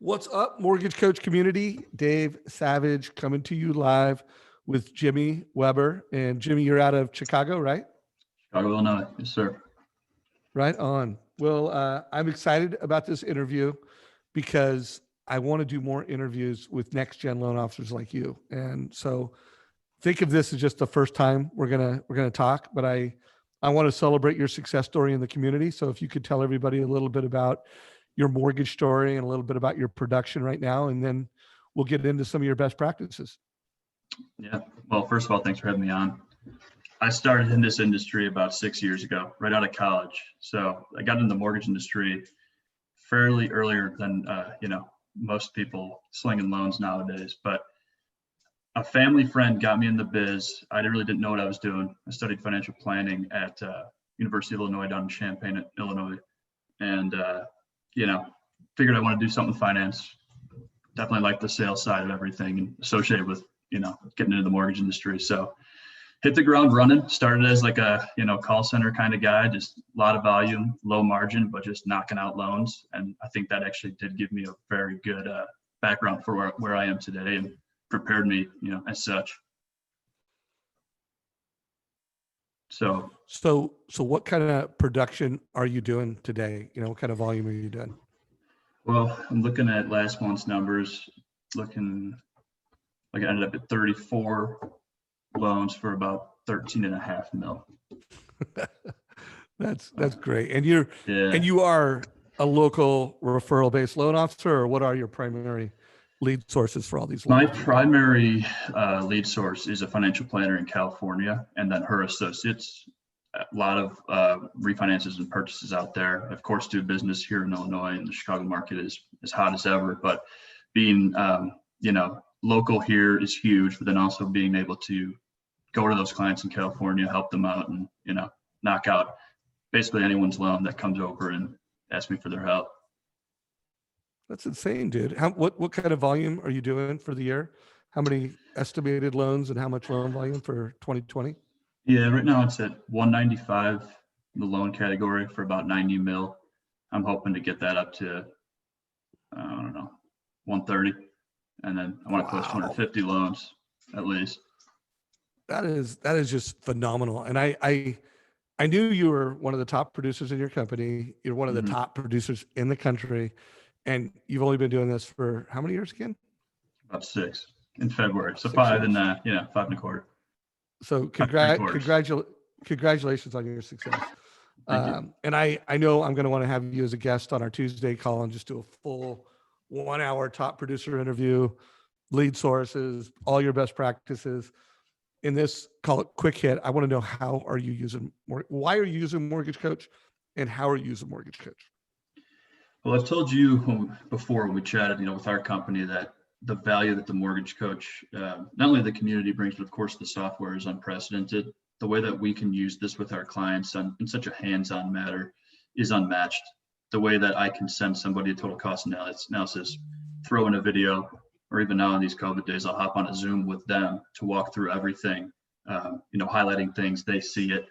What's up, Mortgage Coach community? Dave Savage coming to you live with Jimmy Weber. And Jimmy, you're out of Chicago, right? Chicago, Illinois. Yes, sir. Right on. Well, I'm excited about this interview because I want to do more interviews with next-gen loan officers like you. And so think of this as just the first time we're gonna talk, but I want to celebrate your success story in the community. So if you could tell everybody a little bit about your mortgage story and a little bit about your production right now, and then we'll get into some of your best practices. Yeah. Well, first of all, thanks for having me on. I started in this industry about 6 years ago, right out of college. So I got into the mortgage industry fairly earlier than, most people slinging loans nowadays. But a family friend got me in the biz. I really didn't know what I was doing. I studied financial planning at University of Illinois down in Champaign, Illinois. And, figured I want to do something with finance. Definitely like the sales side of everything and associated with, getting into the mortgage industry. So hit the ground running, started as like a, call center kind of guy, just a lot of volume, low margin, but just knocking out loans. And I think that actually did give me a very good background for where I am today and prepared me, as such. So what kind of production are you doing today? What kind of volume are you doing? Well, I'm looking at last month's numbers, looking like I ended up at 34 loans for about 13.5 mil. That's great. And you are a local referral based loan officer, or what are your primary lead sources for all these loans? My primary lead source is a financial planner in California, and then her associates. A lot of refinances and purchases out there. Of course, do business here in Illinois, and the Chicago market is as hot as ever. But being, local here is huge. But then also being able to go to those clients in California, help them out, and knock out basically anyone's loan that comes over and asks me for their help. That's insane, dude. What kind of volume are you doing for the year? How many estimated loans and how much loan volume for 2020? Yeah, right now it's at 195 in the loan category for about 90 mil. I'm hoping to get that up to, 130. And then I want to close 250 loans at least. That is just phenomenal. And I knew you were one of the top producers in your company. You're one of the top producers in the country. And you've only been doing this for how many years again? About 6 in February. So 5 and 5.25. So congratulations on your success. And I know I'm going to want to have you as a guest on our Tuesday call and just do a full 1 hour top producer interview, lead sources, all your best practices. In this, call it quick hit. I want to know, why are you using Mortgage Coach, and how are you using Mortgage Coach? Well, I've told you before when we chatted, with our company, that the value that the Mortgage Coach, not only the community brings, but of course the software is unprecedented. The way that we can use this with our clients in such a hands-on matter is unmatched. The way that I can send somebody a total cost analysis, throw in a video, or even now in these COVID days, I'll hop on a Zoom with them to walk through everything, highlighting things, they see it,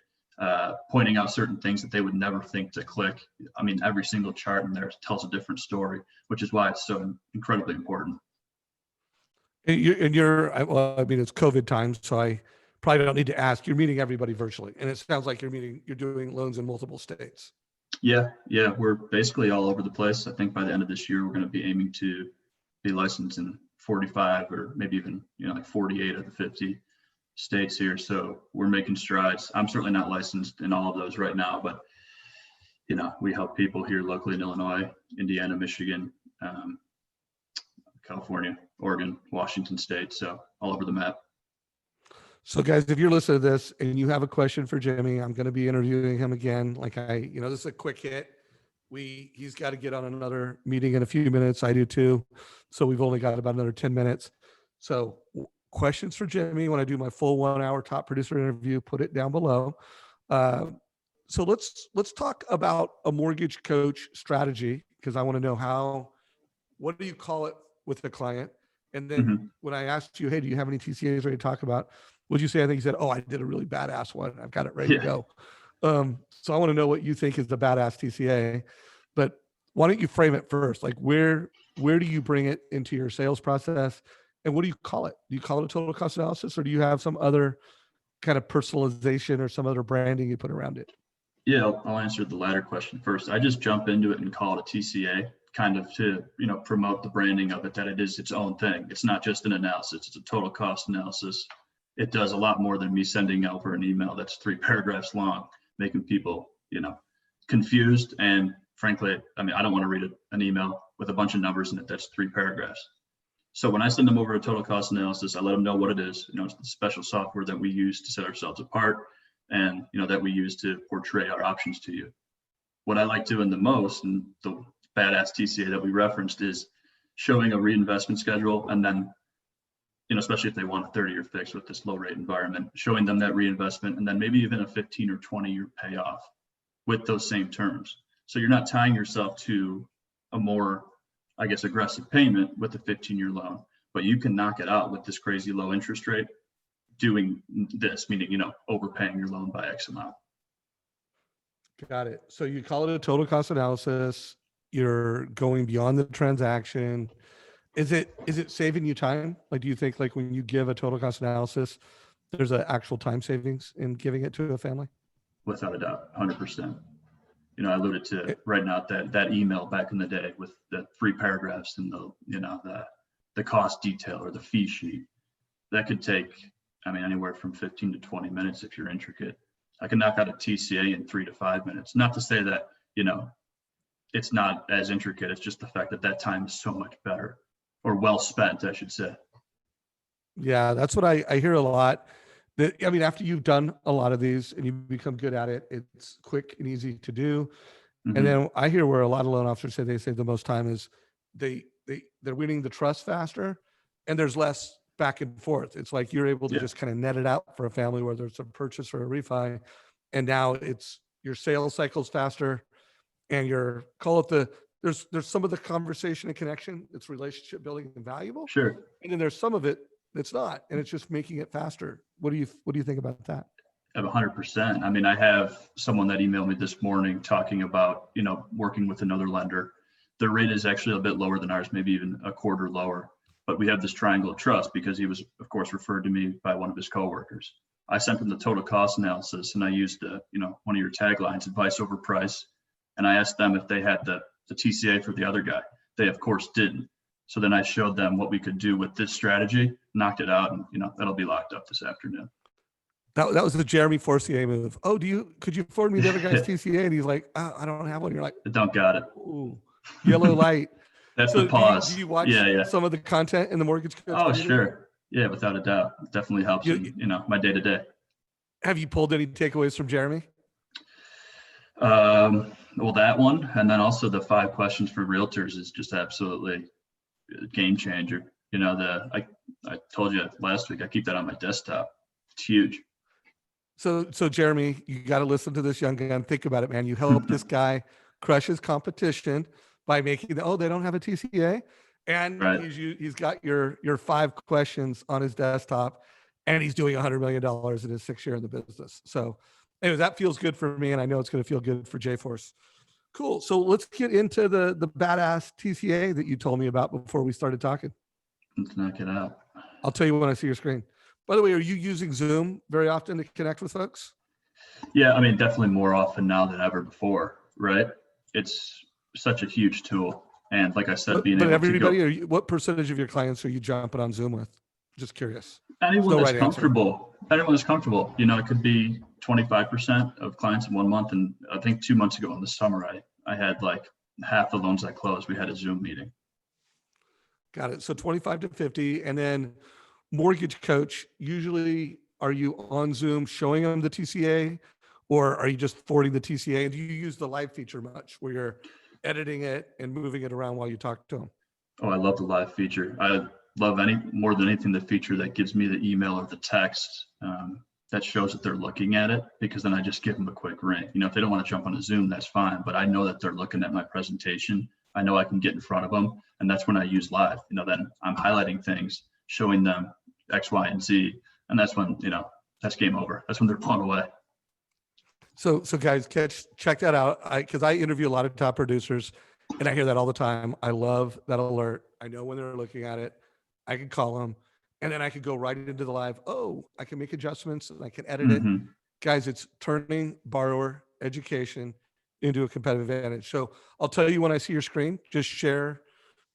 pointing out certain things that they would never think to click. I mean, every single chart in there tells a different story, which is why it's so incredibly important. It's COVID time, so I probably don't need to ask. You're meeting everybody virtually, and it sounds like you're doing loans in multiple states. Yeah, we're basically all over the place. I think by the end of this year, we're going to be aiming to be licensed in 45 or maybe even, like 48 of the 50 states here. So we're making strides. I'm certainly not licensed in all of those right now, but, we help people here locally in Illinois, Indiana, Michigan, California, Oregon, Washington State. So all over the map. So guys, if you're listening to this and you have a question for Jimmy, I'm going to be interviewing him again. This is a quick hit. He's got to get on another meeting in a few minutes. I do too. So we've only got about another 10 minutes. So questions for Jimmy when I do my full 1 hour top producer interview, put it down below. So let's talk about a Mortgage Coach strategy, because I want to know what do you call it with the client? And then when I asked you, hey, do you have any TCAs ready to talk about? What'd you say? I think you said, I did a really badass one. I've got it ready to go. So I want to know what you think is the badass TCA, but why don't you frame it first? Like where where do you bring it into your sales process? And what do you call it? Do you call it a total cost analysis, or do you have some other kind of personalization or some other branding you put around it? Yeah, I'll answer the latter question first. I just jump into it and call it a TCA, kind of to, promote the branding of it, that it is its own thing. It's not just an analysis, it's a total cost analysis. It does a lot more than me sending over an email that's 3 paragraphs long, making people, confused. And frankly, I mean, I don't want to read an email with a bunch of numbers in it that's 3 paragraphs. So when I send them over a total cost analysis, I let them know what it is. It's the special software that we use to set ourselves apart, and that we use to portray our options to you. What I like doing the most, and the badass TCA that we referenced, is showing a reinvestment schedule, and then, especially if they want a 30-year fix with this low rate environment, showing them that reinvestment, and then maybe even a 15 or 20-year payoff with those same terms. So you're not tying yourself to a more, I guess, aggressive payment with a 15-year loan, but you can knock it out with this crazy low interest rate doing this, meaning, overpaying your loan by X amount. Got it. So you call it a total cost analysis. You're going beyond the transaction. Is it saving you time? Like, do you think, like, when you give a total cost analysis, there's an actual time savings in giving it to a family? Without a doubt, 100%. I alluded to writing out that email back in the day with the 3 paragraphs and the cost detail or the fee sheet. That could take, anywhere from 15 to 20 minutes if you're intricate. I can knock out a TCA in 3 to 5 minutes. Not to say that, it's not as intricate. It's just the fact that time is so much better, or well spent, I should say. Yeah, that's what I hear a lot. After you've done a lot of these and you become good at it, it's quick and easy to do. Mm-hmm. And then I hear where a lot of loan officers say they save the most time is they're winning the trust faster, and there's less back and forth. It's like you're able to just kind of net it out for a family, whether it's a purchase or a refi. And now it's your sales cycles faster, and there's some of the conversation and connection. It's relationship building and valuable. Sure. And then there's some of it that's not, and it's just making it faster. What do you think about that? 100%. I have someone that emailed me this morning talking about, working with another lender. Their rate is actually a bit lower than ours, maybe even a quarter lower. But we have this triangle of trust because he was, of course, referred to me by one of his coworkers. I sent him the total cost analysis, and I used, one of your taglines, advice over price. And I asked them if they had the TCA for the other guy. They, of course, didn't. So then I showed them what we could do with this strategy, knocked it out, and that'll be locked up this afternoon. That was the Jeremy Forcier move. Oh, could you forward me the other guy's TCA? And he's like, I don't have one. You're like, I don't got it. Ooh, yellow light. That's so the pause. Do you watch some of the content in the mortgage coach community? Sure. Yeah, without a doubt. It definitely helps in, my day to day. Have you pulled any takeaways from Jeremy? Well, that one, and then also the 5 questions for realtors is just absolutely a game changer. I told you last week, I keep that on my desktop. It's huge. So Jeremy, you got to listen to this young gun. Think about it, man. You help this guy crush his competition by making they don't have a TCA, and right. he's got your 5 questions on his desktop, and he's doing $100 million in his 6th year in the business. So anyway, that feels good for me, and I know it's going to feel good for J-Force. Cool. So let's get into the badass TCA that you told me about before we started talking. Let's knock it out. I'll tell you when I see your screen. By the way, are you using Zoom very often to connect with folks? Yeah, definitely more often now than ever before, right? It's such a huge tool. And like I said, what percentage of your clients are you jumping on Zoom with? Just curious. Anyone that's comfortable. Anyone that's comfortable. It could be 25% of clients in 1 month. And I think 2 months ago in the summer, I had like half the loans I closed. We had a Zoom meeting. Got it. So 25 to 50. And then mortgage coach, usually are you on Zoom showing them the TCA, or are you just forwarding the TCA? And do you use the live feature much where you're editing it and moving it around while you talk to them? Oh, I love the live feature. I love more than anything the feature that gives me the email or the text that shows that they're looking at it, because then I just give them a quick ring. If they don't want to jump on a Zoom, that's fine, but I know that they're looking at my presentation. I know I can get in front of them, and that's when I use live. Then I'm highlighting things, showing them X, Y, and Z, and that's when, that's game over. That's when they're blown away. So guys, check that out. Because I interview a lot of top producers, And I hear that all the time. I love that alert. I know when they're looking at it. I can call them, and then I could go right into the live. Oh, I can make adjustments and I can edit it. Hmm. Guys, it's turning borrower education into a competitive advantage. So I'll tell you when I see your screen. Just share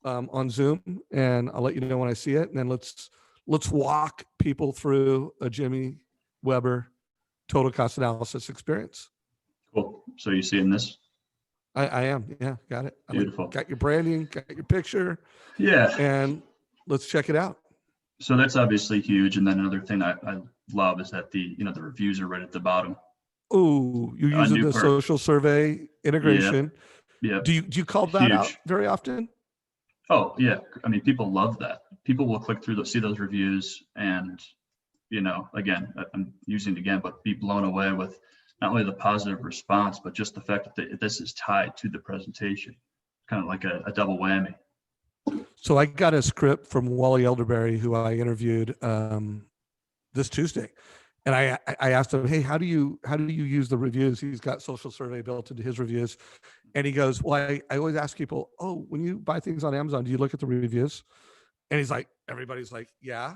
on Zoom, and I'll let you know when I see it. And then let's walk people through a Jimmy Weber total cost analysis experience. Cool. So you seeing this? I am. Yeah, got it. Beautiful. Got your branding, got your picture, Yeah. and let's check it out. So that's obviously huge. And then another thing I love is that the reviews are right at the bottom. Oh, you're A using new the perk. social survey integration. Yeah. Do you call that out Huge. very often? Oh yeah. I mean, people love that. People will click through see those reviews and, again, I'm using it again, but be blown away with not only the positive response, but just the fact that this is tied to the presentation, kind of like a double whammy. So I got a script from Wally Elderberry, who I interviewed this Tuesday, and I asked him, "Hey, how do you use the reviews?" He's got social survey built into his reviews, and he goes, "Well, I always ask people, oh, when you buy things on Amazon, do you look at the reviews?" And he's like, everybody's like, "Yeah,"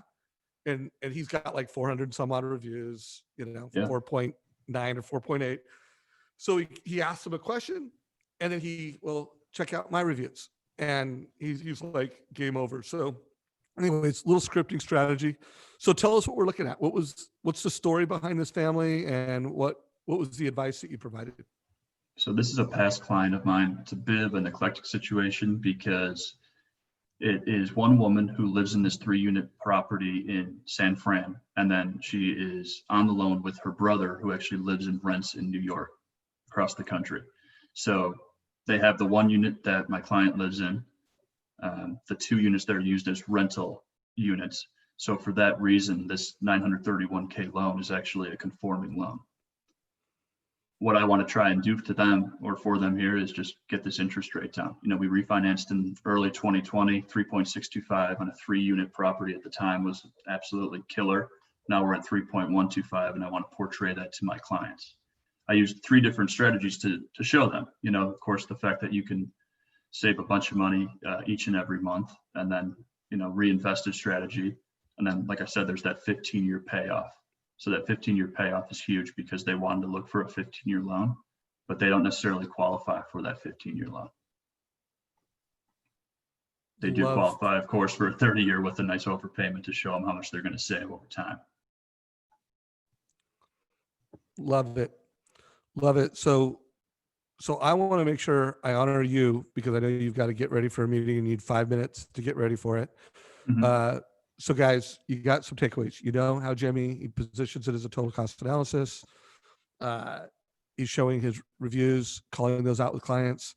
and he's got like 400 some odd reviews, Yeah. 4.9 or 4.8. So he asked him a question, and then check out my reviews. And he's like, game over. So anyways, little scripting strategy. So tell us what we're looking at. What's the story behind this family, and what was the advice that you provided? So this is a past client of mine. It's a bit of an eclectic situation because it is one woman who lives in this 3-unit property in San Fran, and then she is on the loan with her brother, who actually lives and rents in New York, across the country. So they have the 1 unit that my client lives in. The 2 units that are used as rental units. So for that reason, this $931K loan is actually a conforming loan. What I want to try and do to them or for them here is just get this interest rate down. We refinanced in early 2020, 3.625 on a 3-unit property at the time was absolutely killer. Now we're at 3.125, and I want to portray that to my clients. I used 3 different strategies to show them, of course, the fact that you can save a bunch of money each and every month, and then, reinvested strategy. And then, like I said, there's that 15-year payoff. So that 15-year payoff is huge because they wanted to look for a 15-year loan, but they don't necessarily qualify for that 15-year loan. They do qualify, of course, for a 30-year with a nice overpayment to show them how much they're going to save over time. Love it. Love it. So I want to make sure I honor you, because I know you've got to get ready for a meeting. You need 5 minutes to get ready for it. Mm-hmm. So guys, you got some takeaways. You know how Jimmy, he positions it as a total cost analysis. He's showing his reviews, calling those out with clients.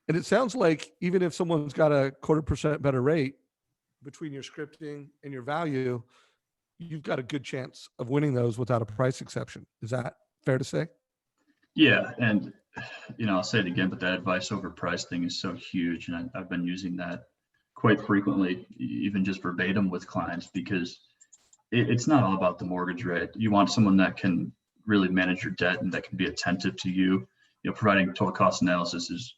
And it sounds like even if someone's got a 0.25% better rate between your scripting and your value, you've got a good chance of winning those without a price exception. Is that fair to say? Yeah. And, I'll say it again, but that advice over price thing is so huge. And I've been using that quite frequently, even just verbatim with clients, because it's not all about the mortgage rate. You want someone that can really manage your debt and that can be attentive to you. Providing total cost analysis is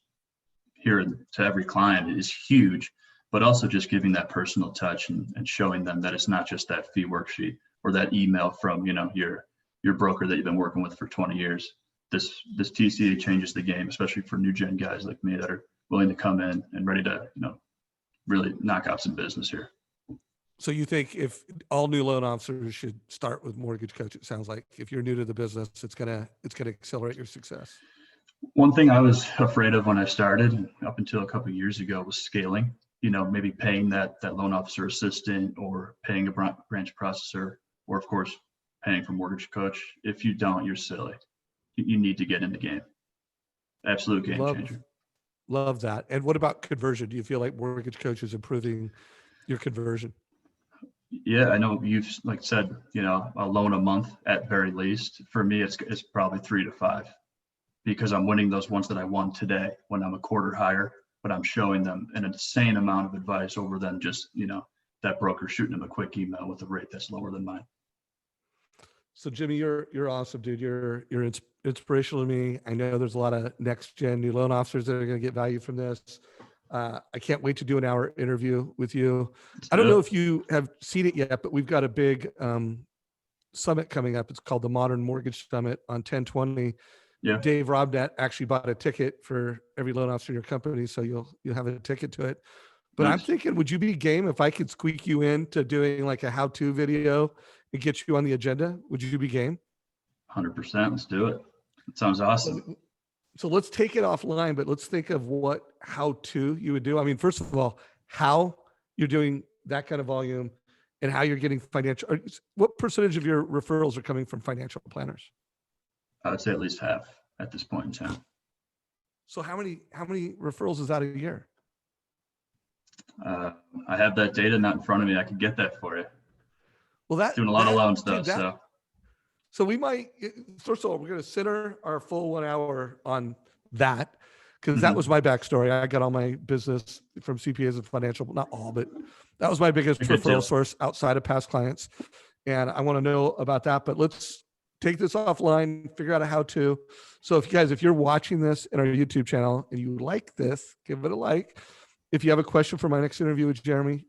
here to every client is huge, but also just giving that personal touch and showing them that it's not just that fee worksheet or that email from, your broker that you've been working with for 20 years. This TCA changes the game, especially for new gen guys like me that are willing to come in and ready to, really knock out some business here. So you think if all new loan officers should start with Mortgage Coach? It sounds like if you're new to the business, it's gonna accelerate your success. One thing I was afraid of when I started up until a couple of years ago was scaling. Maybe paying that loan officer assistant or paying a branch processor, or of course paying for Mortgage Coach. If you don't, you're silly. You need to get in the game. Absolute game changer. Love that. And what about conversion? Do you feel like Mortgage Coach is improving your conversion? Yeah, I know you've said, a loan a month at very least. For me, it's probably 3 to 5, because I'm winning those ones that I won today when I'm a quarter higher, but I'm showing them an insane amount of advice over than just, that broker shooting them a quick email with a rate that's lower than mine. So Jimmy, you're awesome, dude. You're inspirational to me. I know there's a lot of next gen new loan officers that are going to get value from this. I can't wait to do an hour interview with you. I don't know if you have seen it yet, but we've got a big summit coming up. It's called the Modern Mortgage Summit on 10/20. Yeah. Dave Robnett actually bought a ticket for every loan officer in your company, so you'll have a ticket to it. But I'm Nice. thinking, would you be game if I could squeak you into doing like a how-to video and get you on the agenda? Would you be game? 100%. Let's do it. It sounds awesome. So let's take it offline, but let's think of what how-to you would do. I mean, first of all, how you're doing that kind of volume and how you're getting financial. What percentage of your referrals are coming from financial planners? I would say at least half at this point in time. So how many referrals is that a year? I have that data not in front of me. I could get that for you. Well, Doing a lot of loans though, so we might, first of all, we're going to center our full 1 hour on that, because that was my backstory. I got all my business from CPAs and financial, not all, but that was my biggest referral source outside of past clients. And I want to know about that, but let's take this offline, figure out a how to. So if you're watching this in our YouTube channel and you like this, give it a like. If you have a question for my next interview with Jimmy,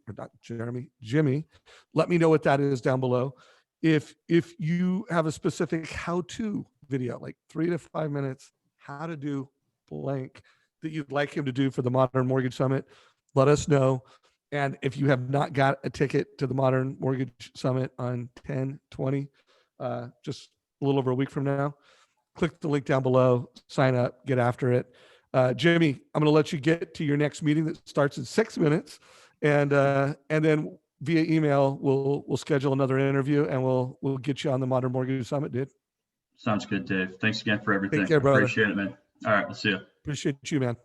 let me know what that is down below. If you have a specific how-to video, like 3 to 5 minutes, how to do blank that you'd like him to do for the Modern Mortgage Summit, let us know. And if you have not got a ticket to the Modern Mortgage Summit on 10/20, just a little over a week from now, click the link down below, sign up, get after it. Jimmy, I'm going to let you get to your next meeting that starts in 6 minutes, and then via email we'll schedule another interview and we'll get you on the Modern Mortgage Summit, dude. Sounds good, Dave. Thanks again for everything. Take care, brother. Appreciate it, man. All right, we'll see you. Appreciate you, man.